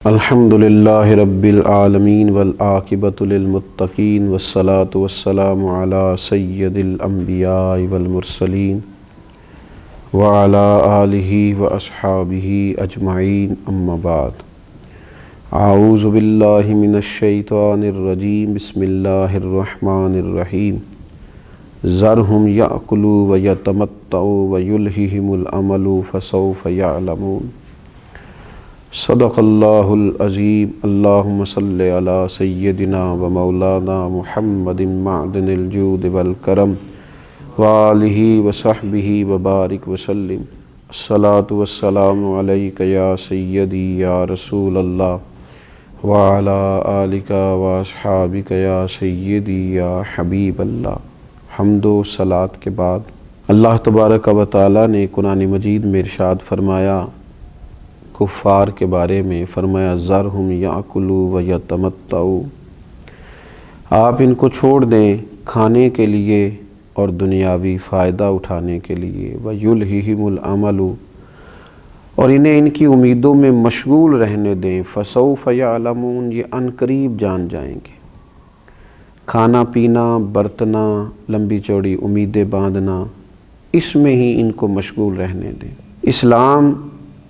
الحمدللہ رب العالمین والعاقبۃ للمتقین والصلاة والسلام علی سید الانبیاء والمرسلین وعلی آلہ واصحابہ اجمعین اما بعد اعوذ باللہ من الشیطان الرجیم بسم اللہ الرحمن الرحیم ذرہم یأکلوا ویتمتعوا ویلہہم الامل فسوف یعلمون صدق اللہ العظیم اللہم صلی علی سیدنا و مولانا محمد معدن الجود والکرم وآلہ وصحبہ وبارک وسلم الصلاۃ والسلام علیک یا سیدی یا رسول اللہ وعلی آلک واصحابک یا سیدی یا حبیب اللہ۔ حمد و صلاۃ کے بعد اللہ تبارک و تعالیٰ نے قرآن مجید میں ارشاد فرمایا، کفار کے بارے میں فرمایا ذرہم یأکلوا ویتمتعوا، آپ ان کو چھوڑ دیں کھانے کے لیے اور دنیاوی فائدہ اٹھانے کے لیے، ویلہہم الامل، اور انہیں ان کی امیدوں میں مشغول رہنے دیں، فسوف یعلمون، یہ عنقریب جان جائیں گے۔ کھانا پینا، برتنا، لمبی چوڑی امیدیں باندھنا، اس میں ہی ان کو مشغول رہنے دیں۔ اسلام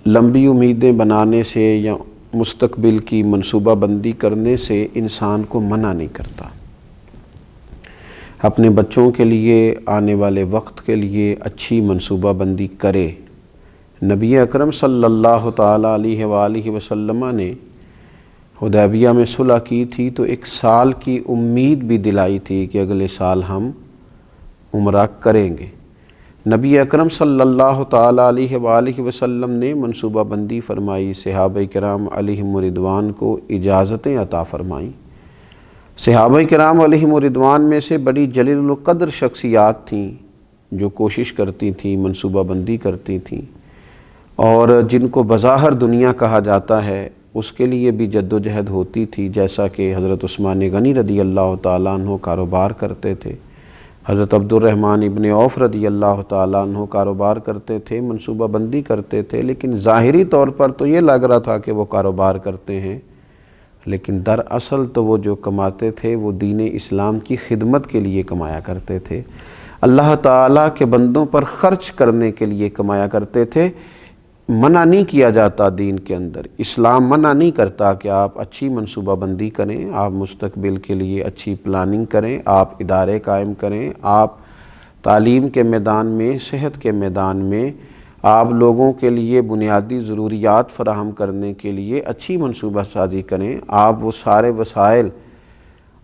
لمبی امیدیں بنانے سے یا مستقبل کی منصوبہ بندی کرنے سے انسان کو منع نہیں کرتا۔ اپنے بچوں کے لیے، آنے والے وقت کے لیے اچھی منصوبہ بندی کرے۔ نبی اکرم صلی اللہ تعالیٰ علیہ وآلہ وسلم نے حدیبیہ میں صلح کی تھی تو ایک سال کی امید بھی دلائی تھی کہ اگلے سال ہم عمرہ کریں گے۔ نبی اکرم صلی اللہ تعالیٰ علیہ وآلہ وسلم نے منصوبہ بندی فرمائی، صحابہ کرام علیہم رضوان کو اجازتیں عطا فرمائیں۔ صحابہ کرام علیہم رضوان میں سے بڑی جلیل القدر شخصیات تھیں جو کوشش کرتی تھیں، منصوبہ بندی کرتی تھیں، اور جن کو بظاہر دنیا کہا جاتا ہے اس کے لیے بھی جد و جہد ہوتی تھی، جیسا کہ حضرت عثمان غنی رضی اللہ تعالیٰ عنہ کاروبار کرتے تھے، حضرت عبد الرحمن ابن عوف رضی اللہ تعالیٰ عنہ کاروبار کرتے تھے، منصوبہ بندی کرتے تھے، لیکن ظاہری طور پر تو یہ لگ رہا تھا کہ وہ کاروبار کرتے ہیں، لیکن دراصل تو وہ جو کماتے تھے وہ دین اسلام کی خدمت کے لیے کمایا کرتے تھے، اللہ تعالیٰ کے بندوں پر خرچ کرنے کے لیے کمایا کرتے تھے۔ منع نہیں کیا جاتا دین کے اندر، اسلام منع نہیں کرتا کہ آپ اچھی منصوبہ بندی کریں، آپ مستقبل کے لیے اچھی پلاننگ کریں، آپ ادارے قائم کریں، آپ تعلیم کے میدان میں، صحت کے میدان میں، آپ لوگوں کے لیے بنیادی ضروریات فراہم کرنے کے لیے اچھی منصوبہ سازی کریں، آپ وہ سارے وسائل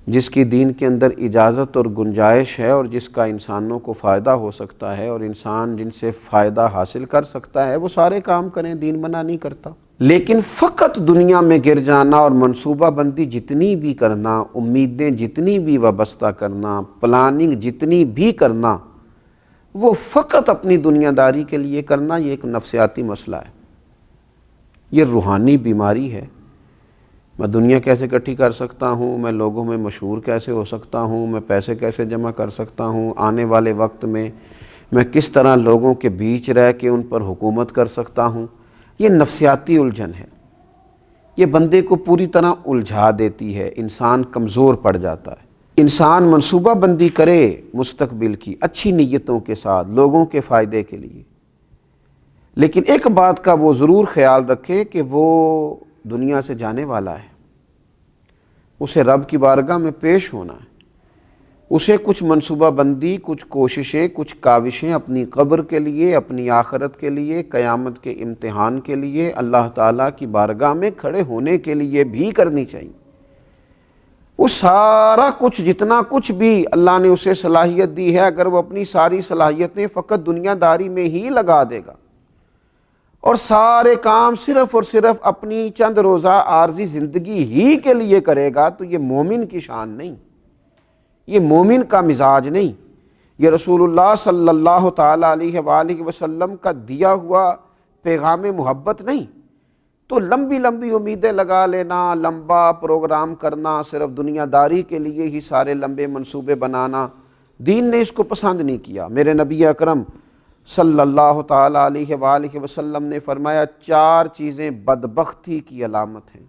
جس کی دین کے اندر اجازت اور گنجائش ہے اور جس کا انسانوں کو فائدہ ہو سکتا ہے اور انسان جن سے فائدہ حاصل کر سکتا ہے وہ سارے کام کریں، دین منع نہیں کرتا۔ لیکن فقط دنیا میں گر جانا اور منصوبہ بندی جتنی بھی کرنا، امیدیں جتنی بھی وابستہ کرنا، پلاننگ جتنی بھی کرنا، وہ فقط اپنی دنیا داری کے لیے کرنا، یہ ایک نفسیاتی مسئلہ ہے، یہ روحانی بیماری ہے۔ میں دنیا کیسے اکٹھی کر سکتا ہوں، میں لوگوں میں مشہور کیسے ہو سکتا ہوں، میں پیسے کیسے جمع کر سکتا ہوں، آنے والے وقت میں میں کس طرح لوگوں کے بیچ رہ کے ان پر حکومت کر سکتا ہوں، یہ نفسیاتی الجھن ہے، یہ بندے کو پوری طرح الجھا دیتی ہے، انسان کمزور پڑ جاتا ہے۔ انسان منصوبہ بندی کرے مستقبل کی اچھی نیتوں کے ساتھ لوگوں کے فائدے کے لیے، لیکن ایک بات کا وہ ضرور خیال رکھے کہ وہ دنیا سے جانے والا ہے، اسے رب کی بارگاہ میں پیش ہونا ہے، اسے کچھ منصوبہ بندی، کچھ کوششیں، کچھ کاوشیں اپنی قبر کے لیے، اپنی آخرت کے لیے، قیامت کے امتحان کے لیے، اللہ تعالیٰ کی بارگاہ میں کھڑے ہونے کے لیے بھی کرنی چاہیے۔ وہ سارا کچھ، جتنا کچھ بھی اللہ نے اسے صلاحیت دی ہے، اگر وہ اپنی ساری صلاحیتیں فقط دنیا داری میں ہی لگا دے گا اور سارے کام صرف اور صرف اپنی چند روزہ عارضی زندگی ہی کے لیے کرے گا تو یہ مومن کی شان نہیں، یہ مومن کا مزاج نہیں، یہ رسول اللہ صلی اللہ تعالیٰ علیہ وآلہ وسلم کا دیا ہوا پیغام محبت نہیں۔ تو لمبی لمبی امیدیں لگا لینا، لمبا پروگرام کرنا، صرف دنیا داری کے لیے ہی سارے لمبے منصوبے بنانا، دین نے اس کو پسند نہیں کیا۔ میرے نبی اکرم صلی اللہ تعالیٰ علیہ وآلہ وسلم نے فرمایا 4 چیزیں بدبختی کی علامت ہیں۔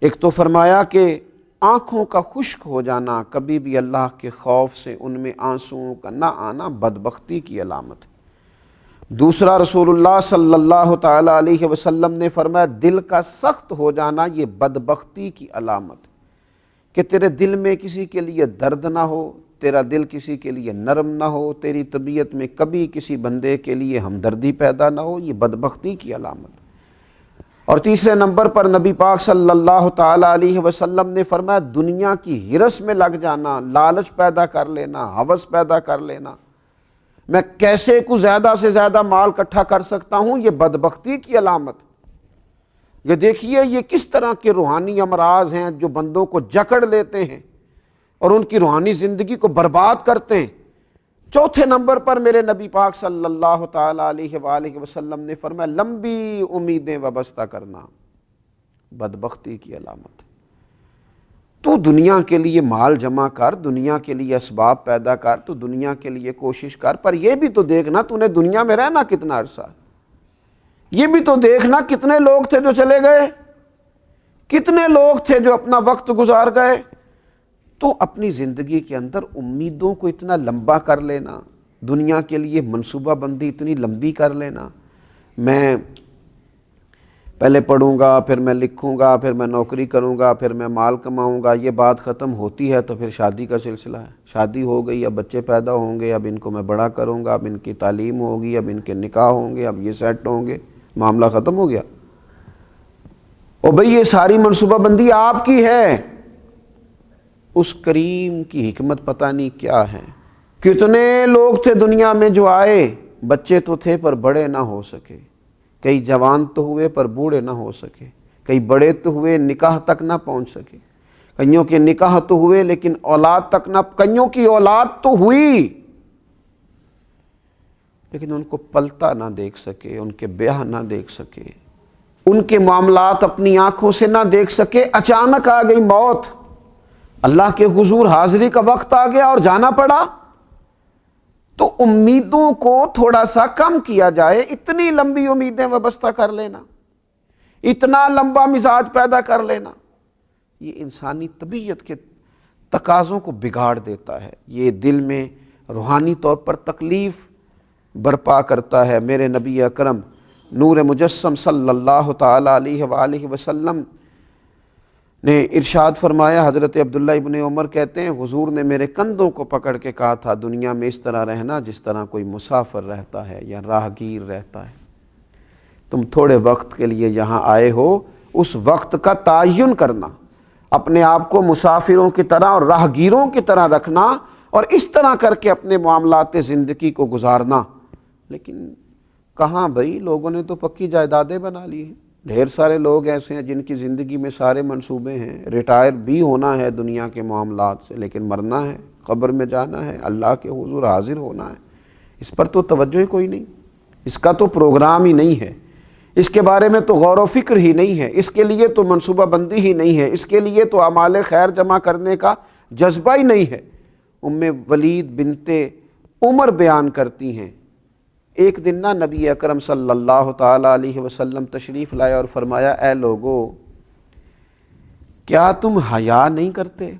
ایک تو فرمایا کہ آنکھوں کا خشک ہو جانا، کبھی بھی اللہ کے خوف سے ان میں آنسوؤں کا نہ آنا بدبختی کی علامت ہے۔ دوسرا، رسول اللہ صلی اللہ تعالیٰ علیہ وسلم نے فرمایا دل کا سخت ہو جانا یہ بدبختی کی علامت ہے، کہ تیرے دل میں کسی کے لیے درد نہ ہو، تیرا دل کسی کے لیے نرم نہ ہو، تیری طبیعت میں کبھی کسی بندے کے لیے ہمدردی پیدا نہ ہو، یہ بدبختی کی علامت ہے۔ اور تیسرے نمبر پر نبی پاک صلی اللہ تعالیٰ علیہ وسلم نے فرمایا دنیا کی ہرس میں لگ جانا، لالچ پیدا کر لینا، ہوس پیدا کر لینا، میں کیسے کو زیادہ سے زیادہ مال اکٹھا کر سکتا ہوں، یہ بدبختی کی علامت۔ یہ دیکھیے یہ کس طرح کے روحانی امراض ہیں جو بندوں کو جکڑ لیتے ہیں اور ان کی روحانی زندگی کو برباد کرتے ہیں۔ چوتھے نمبر پر میرے نبی پاک صلی اللہ تعالیٰ علیہ وآلہ وسلم نے فرمایا لمبی امیدیں وابستہ کرنا بدبختی کی علامت ہے۔ تو دنیا کے لیے مال جمع کر، دنیا کے لیے اسباب پیدا کر، تو دنیا کے لیے کوشش کر، پر یہ بھی تو دیکھنا تو نے دنیا میں رہنا کتنا عرصہ، یہ بھی تو دیکھنا کتنے لوگ تھے جو چلے گئے، کتنے لوگ تھے جو اپنا وقت گزار گئے۔ تو اپنی زندگی کے اندر امیدوں کو اتنا لمبا کر لینا، دنیا کے لیے منصوبہ بندی اتنی لمبی کر لینا، میں پہلے پڑھوں گا، پھر میں لکھوں گا، پھر میں نوکری کروں گا، پھر میں مال کماؤں گا، یہ بات ختم ہوتی ہے تو پھر شادی کا سلسلہ ہے، شادی ہو گئی، اب بچے پیدا ہوں گے، اب ان کو میں بڑا کروں گا، اب ان کی تعلیم ہوگی، اب ان کے نکاح ہوں گے، اب یہ سیٹ ہوں گے، معاملہ ختم ہو گیا۔ اور بھئی یہ ساری منصوبہ بندی آپ کی ہے، اس کریم کی حکمت پتہ نہیں کیا ہے۔ کتنے لوگ تھے دنیا میں جو آئے، بچے تو تھے پر بڑے نہ ہو سکے، کئی جوان تو ہوئے پر بوڑھے نہ ہو سکے، کئی بڑے تو ہوئے نکاح تک نہ پہنچ سکے، کئیوں کے نکاح تو ہوئے لیکن اولاد تک نہ، کئیوں کی اولاد تو ہوئی لیکن ان کو پلتا نہ دیکھ سکے، ان کے بیاہ نہ دیکھ سکے، ان کے معاملات اپنی آنکھوں سے نہ دیکھ سکے۔ اچانک آ گئی موت، اللہ کے حضور حاضری کا وقت آ گیا اور جانا پڑا۔ تو امیدوں کو تھوڑا سا کم کیا جائے، اتنی لمبی امیدیں وابستہ کر لینا، اتنا لمبا مزاج پیدا کر لینا، یہ انسانی طبیعت کے تقاضوں کو بگاڑ دیتا ہے، یہ دل میں روحانی طور پر تکلیف برپا کرتا ہے۔ میرے نبی اکرم نور مجسم صلی اللہ تعالیٰ علیہ وآلہ وسلم نے ارشاد فرمایا، حضرت عبداللہ ابن عمر کہتے ہیں حضور نے میرے کندھوں کو پکڑ کے کہا تھا دنیا میں اس طرح رہنا جس طرح کوئی مسافر رہتا ہے یا راہگیر رہتا ہے، تم تھوڑے وقت کے لیے یہاں آئے ہو، اس وقت کا تعین کرنا، اپنے آپ کو مسافروں کی طرح اور راہگیروں کی طرح رکھنا اور اس طرح کر کے اپنے معاملات زندگی کو گزارنا۔ لیکن کہاں بھائی، لوگوں نے تو پکی جائیدادیں بنا لی ہیں، ڈھیر سارے لوگ ایسے ہیں جن کی زندگی میں سارے منصوبے ہیں، ریٹائر بھی ہونا ہے دنیا کے معاملات سے، لیکن مرنا ہے، قبر میں جانا ہے، اللہ کے حضور حاضر ہونا ہے، اس پر تو توجہ ہی کوئی نہیں، اس کا تو پروگرام ہی نہیں ہے، اس کے بارے میں تو غور و فکر ہی نہیں ہے، اس کے لیے تو منصوبہ بندی ہی نہیں ہے، اس کے لیے تو اعمال خیر جمع کرنے کا جذبہ ہی نہیں ہے۔ ام ولید بنت عمر بیان کرتی ہیں، ایک دن نا نبی اکرم صلی اللہ تعالیٰ علیہ وسلم تشریف لائے اور فرمایا اے لوگو کیا تم حیا نہیں کرتے؟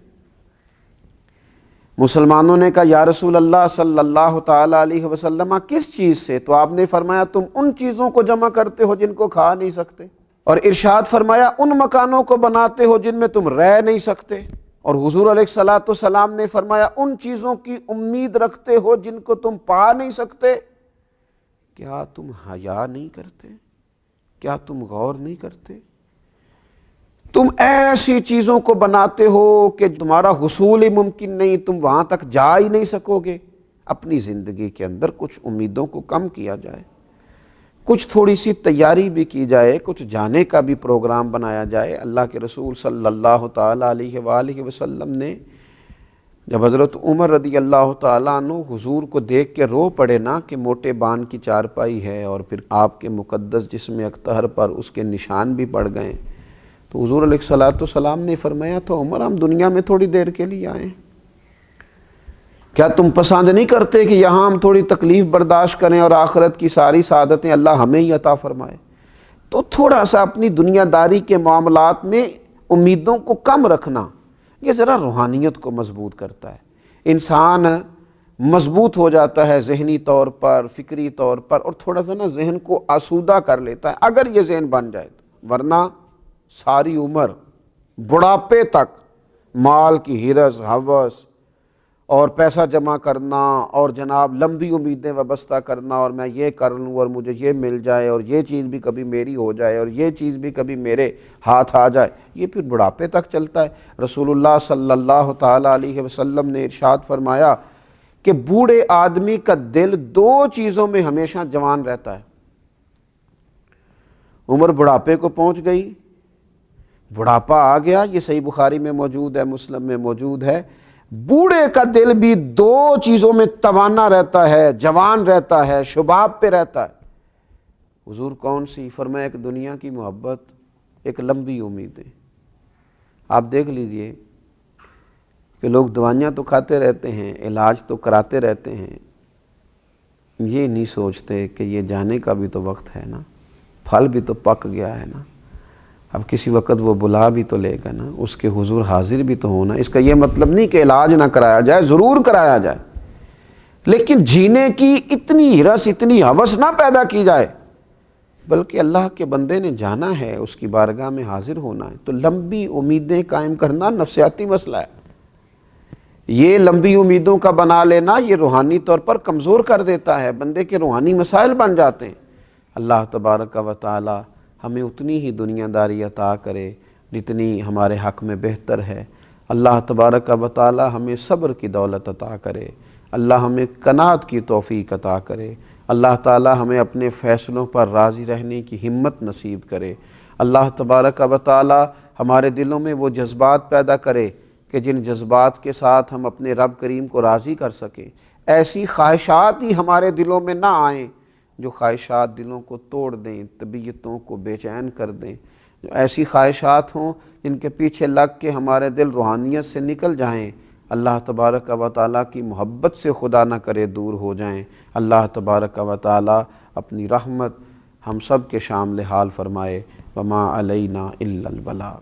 مسلمانوں نے کہا یا رسول اللہ صلی اللہ تعالیٰ علیہ وسلم کس چیز سے؟ تو آپ نے فرمایا تم ان چیزوں کو جمع کرتے ہو جن کو کھا نہیں سکتے، اور ارشاد فرمایا ان مکانوں کو بناتے ہو جن میں تم رہ نہیں سکتے، اور حضور علیہ السلام نے فرمایا ان چیزوں کی امید رکھتے ہو جن کو تم پا نہیں سکتے۔ کیا تم حیا نہیں کرتے؟ کیا تم غور نہیں کرتے؟ تم ایسی چیزوں کو بناتے ہو کہ تمہارا حصول ہی ممکن نہیں، تم وہاں تک جا ہی نہیں سکو گے۔ اپنی زندگی کے اندر کچھ امیدوں کو کم کیا جائے، کچھ تھوڑی سی تیاری بھی کی جائے، کچھ جانے کا بھی پروگرام بنایا جائے۔ اللہ کے رسول صلی اللہ تعالیٰ علیہ وآلہ وسلم نے جب حضرت عمر رضی اللہ تعالیٰ عنہ حضور کو دیکھ کے رو پڑے نا کہ موٹے بان کی چارپائی ہے اور پھر آپ کے مقدس جسم اکتہر پر اس کے نشان بھی پڑ گئے، تو حضور علیہ السلام نے فرمایا تو عمر ہم دنیا میں تھوڑی دیر کے لیے آئے، کیا تم پسند نہیں کرتے کہ یہاں ہم تھوڑی تکلیف برداشت کریں اور آخرت کی ساری سعادتیں اللہ ہمیں ہی عطا فرمائے؟ تو تھوڑا سا اپنی دنیا داری کے معاملات میں امیدوں کو کم رکھنا، یہ ذرا روحانیت کو مضبوط کرتا ہے۔ انسان مضبوط ہو جاتا ہے ذہنی طور پر، فکری طور پر، اور تھوڑا سا ذہن کو آسودہ کر لیتا ہے اگر یہ ذہن بن جائے تو، ورنہ ساری عمر بڑھاپے تک مال کی ہرس، ہوس اور پیسہ جمع کرنا اور جناب لمبی امیدیں وابستہ کرنا، اور میں یہ کر لوں اور مجھے یہ مل جائے اور یہ چیز بھی کبھی میری ہو جائے اور یہ چیز بھی کبھی میرے ہاتھ آ جائے، یہ پھر بڑھاپے تک چلتا ہے۔ رسول اللہ صلی اللہ تعالیٰ علیہ وسلم نے ارشاد فرمایا کہ بوڑھے آدمی کا دل دو چیزوں میں ہمیشہ جوان رہتا ہے۔ عمر بڑھاپے کو پہنچ گئی، بڑھاپا آ گیا، یہ صحیح بخاری میں موجود ہے، مسلم میں موجود ہے، بوڑھے کا دل بھی دو چیزوں میں توانا رہتا ہے، جوان رہتا ہے، شباب پہ رہتا ہے۔ حضور کون سی؟ فرمایا ایک دنیا کی محبت، ایک لمبی امیدیں۔ آپ دیکھ لیجئے کہ لوگ دوائیاں تو کھاتے رہتے ہیں، علاج تو کراتے رہتے ہیں، یہ نہیں سوچتے کہ یہ جانے کا بھی تو وقت ہے نا، پھل بھی تو پک گیا ہے نا، اب کسی وقت وہ بلا بھی تو لے گا نا، اس کے حضور حاضر بھی تو ہونا۔ اس کا یہ مطلب نہیں کہ علاج نہ کرایا جائے، ضرور کرایا جائے، لیکن جینے کی اتنی ہرس، اتنی ہوس نہ پیدا کی جائے، بلکہ اللہ کے بندے نے جانا ہے، اس کی بارگاہ میں حاضر ہونا ہے، تو لمبی امیدیں قائم کرنا نفسیاتی مسئلہ ہے۔ یہ لمبی امیدوں کا بنا لینا یہ روحانی طور پر کمزور کر دیتا ہے، بندے کے روحانی مسائل بن جاتے ہیں۔ اللہ تبارک و تعالی ہمیں اتنی ہی دنیا داری عطا کرے جتنی ہمارے حق میں بہتر ہے۔ اللہ تبارک و تعالی ہمیں صبر کی دولت عطا کرے، اللہ ہمیں قناعت کی توفیق عطا کرے، اللہ تعالی ہمیں اپنے فیصلوں پر راضی رہنے کی ہمت نصیب کرے۔ اللہ تبارک و تعالی ہمارے دلوں میں وہ جذبات پیدا کرے کہ جن جذبات کے ساتھ ہم اپنے رب کریم کو راضی کر سکیں۔ ایسی خواہشات ہی ہمارے دلوں میں نہ آئیں جو خواہشات دلوں کو توڑ دیں، طبیعتوں کو بے چین کر دیں، جو ایسی خواہشات ہوں جن کے پیچھے لگ کے ہمارے دل روحانیت سے نکل جائیں، اللہ تبارک و تعالیٰ کی محبت سے خدا نہ کرے دور ہو جائیں۔ اللہ تبارک و تعالیٰ اپنی رحمت ہم سب کے شامل حال فرمائے۔ وما علینا الا البلاغ۔